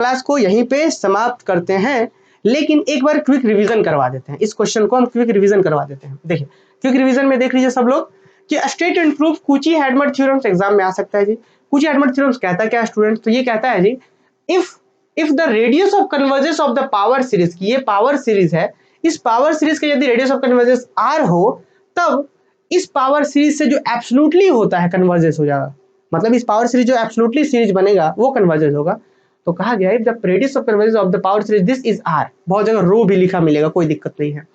Class को यहीं पे समाप्त करते हैं, लेकिन एक बार क्विक रिवीजन करवा देते हैं। इस क्वेश्चन को हम क्विक रिवीजन करवा देते हैं। देखिए क्विक रिवीजन में देख लीजिए सब लोग कि state and proof Cauchy Hadamard theorems exam में आ सकता है जी। कूची-हैडमर थ्योरम्स कहता क्या है स्टूडेंट, तो ये कहता है जी if the radius of convergence of the power series, की ये पावर सीरीज है, इस पावर सीरीज का यदि रेडियस ऑफ कन्वर्जेंस r हो, तब इस पावर सीरीज से जो एब्सोल्युटली होता है कन्वर्जेंस हो जाएगा। मतलब इस पावर सीरीज जो एब्सोल्युटली सीरीज बनेगा वो कन्वर्जेंस होगा। तो कहा गया है the radius of convergence of the power series this is r, बहुत जगह रो भी लिखा मिलेगा, कोई दिक्कत नहीं है।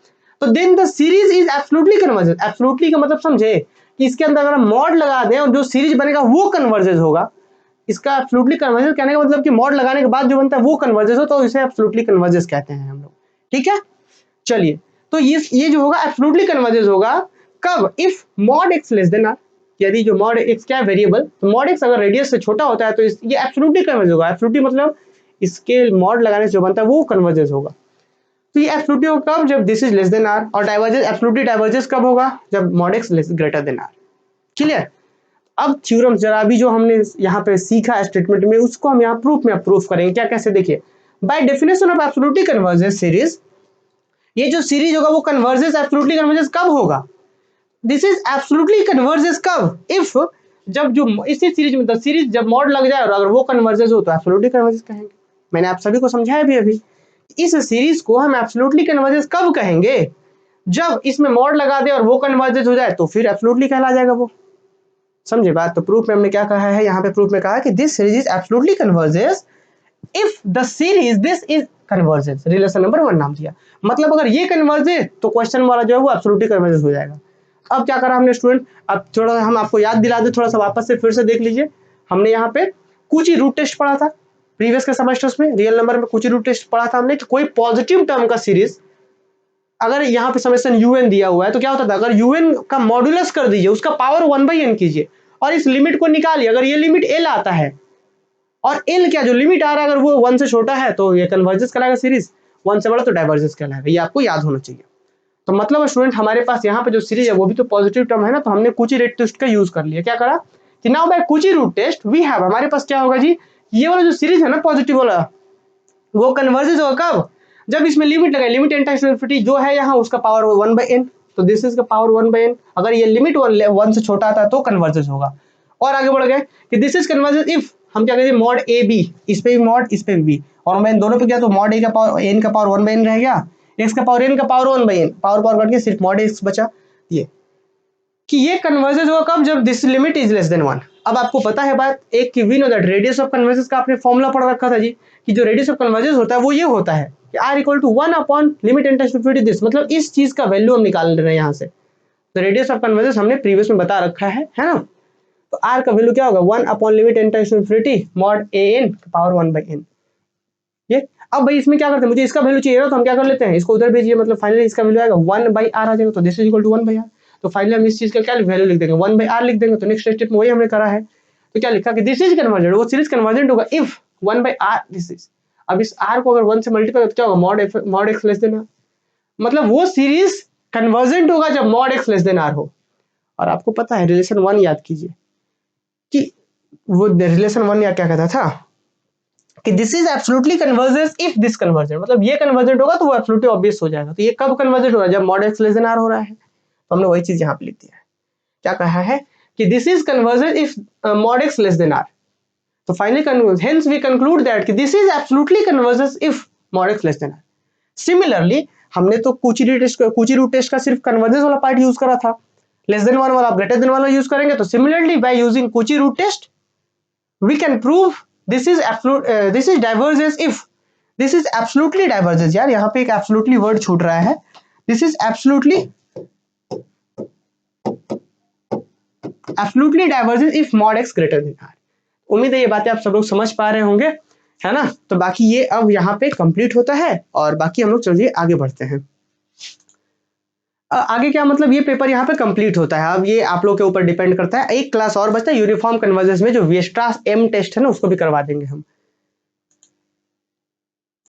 तो then the series is absolutely convergence, absolutely का मतलब समझे कि इसके अंदर अगर हम मॉड लगा दें और जो सीरीज बनेगा वो कन्वर्जेंस होगा। इसका एब्सोल्युटली कन्वर्जेंस कहने का मतलब कि मॉड लगाने के बाद जो बनता है वो कन्वर्जेंस हो, तो इसे एब्सोल्युटली कन्वर्जेंस कहते हैं हम लोग। ठीक है, चलिए तो ये जो होगा एब्सोल्युटली कन्वर्जेंस होगा कब, if mod x less than r, यदि जो मॉड x क्या है वेरिएबल, तो मॉड x अगर रेडियस से छोटा होता है तो ये एब्सोल्युटली कन्वर्जेंस होगा। एब्सोल्युटली मतलब इसके मॉड लगाने से जो बनता है वो कन्वर्जेंस होगा। तो ये एब्सोल्युटली होगा कब, जब this is less than r, और डाइवर्जेंस एब्सोल्युटली डाइवर्जेंस कब होगा, जब mod x less greater than r। Clear. अब थ्योरम जरा भी जो हमने यहाँ पे सीखा स्टेटमेंट में उसको हम यहाँ प्रूफ में अप्रूव करेंगे। क्या कैसे, देखिए by definition of absolutely convergence series, ये जो सीरीज होगा वो कन्वर्जेंस एब्सोल्युटली कन्वर्जेंस कब होगा, दिस इज एब्सोल्युटली कन्वर्जेंस कब, इफ जब जो इसी सीरीज में सीरीज जब मॉड लग जाए और अगर वो कन्वर्जेंस हो तो एब्सोल्युटली कन्वर्जेंस कहेंगे। मैंने आप सभी को समझाया भी अभी। इस सीरीज को हम एब्सोल्युटली कन्वर्जेंस कब कहेंगे, जब इसमें मॉड लगा दे और वो कन्वर्जेंस हो जाए तो फिर एब्सोल्युटली कहला जाएगा वो। समझे बात। तो प्रूफ में हमने क्या कहा है, यहाँ पे प्रूफ में कहा कि this series is absolutely convergence if the series this is convergence, relation number 1 नाम दिया। मतलब अगर ये कन्वर्जेंस तो क्वेश्चन वाला जो है वो एब्सोल्युटली कन्वर्जेंस हो जाएगा। अब क्या करा हमने स्टूडेंट, अब थोड़ा हम आपको याद दिला दे, थोड़ा सा वापस से फिर से देख लीजिए। हमने यहाँ पे कूची रूट टेस्ट पढ़ा था प्रीवियस के सेमेस्टर्स में, रियल नंबर में कूची रूट टेस्ट पढ़ा था हमने कि कोई पॉजिटिव टर्म का सीरीज अगर यहाँ पे समेशन un दिया हुआ है तो क्या होता था, अगर un का मॉड्यूलस कर दीजिए, उसका पावर 1/n कीजिए और इस लिमिट को निकालिए। अगर ये लिमिट l आता है और l क्या जो लिमिट आ रहा है अगर वो 1 से छोटा है तो ये कन्वर्जेंस कहलाएगा सीरीज, 1 से बड़ा तो डाइवर्जेंस कहलाएगा। ये आपको याद होना चाहिए। तो मतलब स्टूडेंट हमारे पास यहाँ पे जो सीरीज है वो भी तो पॉजिटिव टर्म है ना, तो हमने कूची रूट टेस्ट का यूज कर लिया। क्या करा कि now by Cauchy root test we have, हमारे पास क्या होगा जी, ये वाला जो सीरीज है ना पॉजिटिव वाला, वो कन्वर्जेंस होगा कब, जब इसमें लिमिट लगाए, लिमिट n टाइम्स इन्फिनिटी जो है यहाँ उसका पावर 1/n, तो दिस इज का पावर 1/n। अगर ये लिमिट 1 से छोटा आता है तो कन्वर्जेंस होगा। और आगे बढ़ गए कि दिस इज कन्वर्जेंस इफ हम क्या कहेंगे मॉड ए बी, इस पे भी मॉड इस पे भी, और मैं दोनों पे क्या तो मॉड ए का पावर n का पावर 1/n रह गया, x का पावर n का पावर 1/n, पावर कट के सिर्फ मॉड x बचा। ये कि ये कन्वर्जेंस होगा कब, जब this limit is less than 1। अब आपको पता है बात एक कि we know that radius of convergence का आपने फॉर्मूला पढ़ रखा था जी, कि जो रेडियस ऑफ कन्वर्जेंस होता है वो ये होता है कि r equal to 1 upon limit n tends to infinity this, मतलब इस चीज का वैल्यू हम निकाल रहे हैं यहाँ से। तो रेडियस ऑफ कन्वर्जेंस हमने प्रीवियस में बता रखा है ना। तो r का वैल्यू क्या होगा, 1 upon limit n tends to infinity mod an power 1/n। ये अब भाई इसमें क्या करते हैं, मुझे इसका वैल्यू चाहिए ना, तो हम क्या कर लेते हैं, इसको उधर भेजिए, मतलब फाइनली इसका वैल्यू आएगा 1/r आ जाएगा। तो this is equal to 1/r। तो फाइनली हम इस चीज का क्या वैल्यू लिख देंगे, 1/r लिख देंगे। तो नेक्स्ट स्टेप में वही हमने करा है। तो क्या लिखा कि दिस इज कन्वर्जेंट, वो सीरीज कन्वर्जेंट होगा इफ 1/r दिस इज। अब इस r को अगर 1 से मल्टीप्लाई तो क्या होगा, mod x less than r, मतलब वो सीरीज कन्वर्जेंट होगा जब mod x less than r हो। और आपको पता है रिलेशन 1 याद कीजिए कि वो रिलेशन 1 या क्या कहता था कि this is absolutely convergence if this convergent, मतलब ये कन्वर्जेंट होगा तो वो एब्सोल्युटली ऑब्वियस हो जाएगा। तो ये कब कन्वर्जेंट हो रहा है, जब mod x less than r हो रहा है। तो हमने वही चीज यहाँ पे लिख दिया है। क्या कहा है कि this is convergent if mod x less than r। तो finally hence we conclude that कि this is absolutely convergence if mod x less than r। Similarly हमने तो कूची रूट टेस्ट का सिर्फ कन्वर्जेंस वाला पार्ट यूज करा था, लेस देन 1 वाला ग्रेटर देन 1 वाला यूज करेंगे। तो similarly by using Cauchy root test we can prove this is divergence if this is absolutely divergence. यार यहाँ पे एक एब्सोल्युटली वर्ड छूट रहा है, this is absolutely divergence if mod x greater than r। उम्मीद है ये बातें आप सब लोग समझ पा रहे होंगे, है ना। तो बाकी ये अब यहाँ पे कंप्लीट होता है और बाकी हम लोग चलिए आगे बढ़ते हैं। आगे क्या मतलब ये पेपर यहाँ पे कंप्लीट होता है। अब ये आप लोग के ऊपर डिपेंड करता है। एक क्लास और बचता है यूनिफॉर्म कन्वर्जेंस में, जो वीएस्ट्रास एम टेस्ट है ना उसको भी करवा देंगे हम।